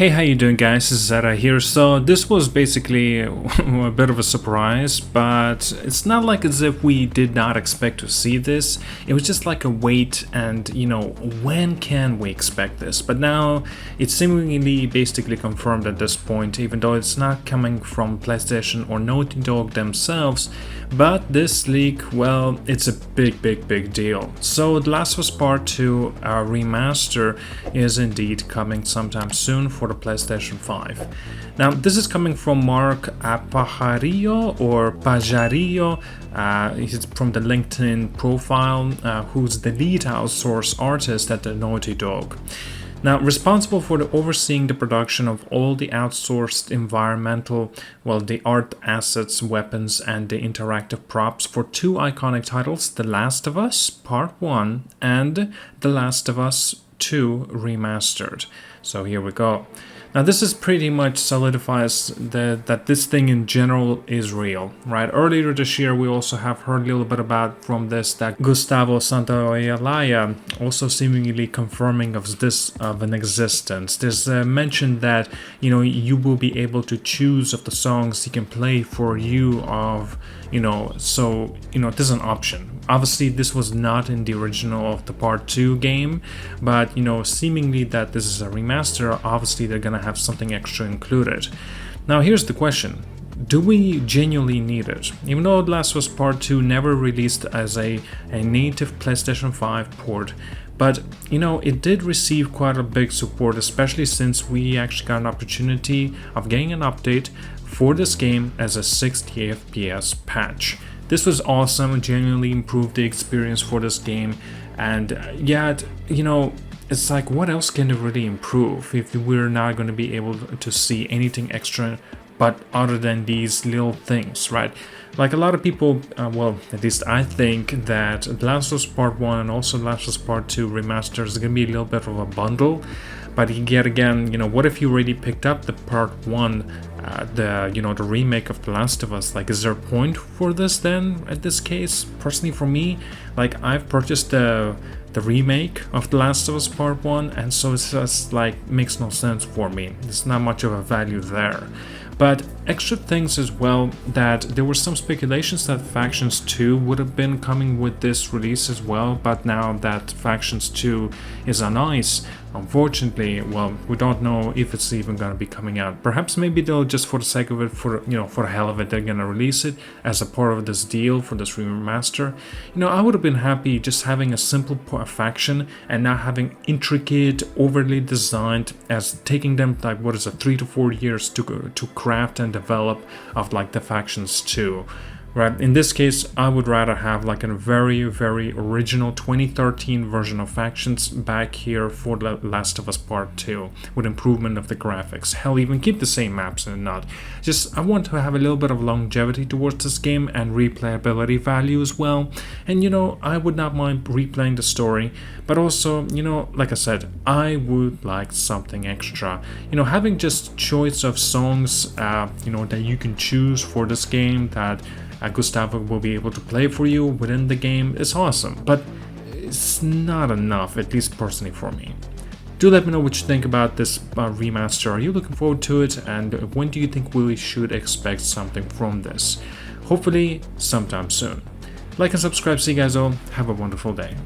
Hey, how you doing guys? This is ZedEye here. So this was basically a bit of a surprise, but it's not like as if we did not expect to see this. It was just like a wait and, when can we expect this? But now it's seemingly basically confirmed at this point, even though it's not coming from PlayStation or Naughty Dog themselves. But this leak, well, it's a big deal. So The Last of Us Part 2 Remaster is indeed coming sometime soon for the PlayStation 5. Now, this is coming from Mark Pajarillo or Pajarillo. He's from the LinkedIn profile, who's the lead outsource artist at the Naughty Dog. Now, responsible for overseeing the production of all the outsourced environmental, the art assets, weapons, and the interactive props for two iconic titles, The Last of Us Part 1 and The Last of Us 2 Remastered. So here we go. Now this is pretty much solidifies that this thing in general is real, right? Earlier this year we also have heard a little bit about from this that Gustavo Santaolalla also seemingly confirming of an existence. There's mentioned that you will be able to choose of the songs he can play for you of so this is an option. Obviously this was not in the original of the Part 2 game, but seemingly that this is a remaster, obviously they're gonna have something extra included. Now here's the question. Do we genuinely need it? Even though The Last of Us Part 2 never released as a native PlayStation 5 port, but it did receive quite a big support, especially since we actually got an opportunity of getting an update for this game as a 60 FPS patch. This was awesome, genuinely improved the experience for this game, and yet, it's like, what else can it really improve if we're not going to be able to see anything extra but other than these little things, right? Like a lot of people, at least I think that The Last of Us Part 1 and also The Last of Us Part 2 Remaster is going to be a little bit of a bundle. But yet again, what if you already picked up the Part 1, the remake of The Last of Us? Like, is there a point for this then, at this case? Personally for me, like, I've purchased the remake of The Last of Us Part 1, and so it's just like, makes no sense for me. There's not much of a value there. But extra things as well, that there were some speculations that Factions 2 would have been coming with this release as well, but now that Factions 2 is on ice, unfortunately, we don't know if it's even going to be coming out. Perhaps maybe they'll just, for the sake of it, for the hell of it, they're going to release it as a part of this deal for this remaster. I would have been happy just having a simple faction and not having intricate, overly designed, as taking them like 3 to 4 years to craft and develop of like the Factions 2. Right, in this case, I would rather have like a very original 2013 version of Factions back here for The Last of Us Part 2 with improvement of the graphics. Hell, even keep the same maps and not. Just, I want to have a little bit of longevity towards this game and replayability value as well. And I would not mind replaying the story, but also, like I said, I would like something extra. Having just choice of songs, that you can choose for this game that Gustavo will be able to play for you within the game is awesome, but it's not enough, at least personally for me. Do let me know what you think about this remaster. Are you looking forward to it, and when do you think we should expect something from this? Hopefully sometime soon. Like and subscribe. See you guys all. Have a wonderful day.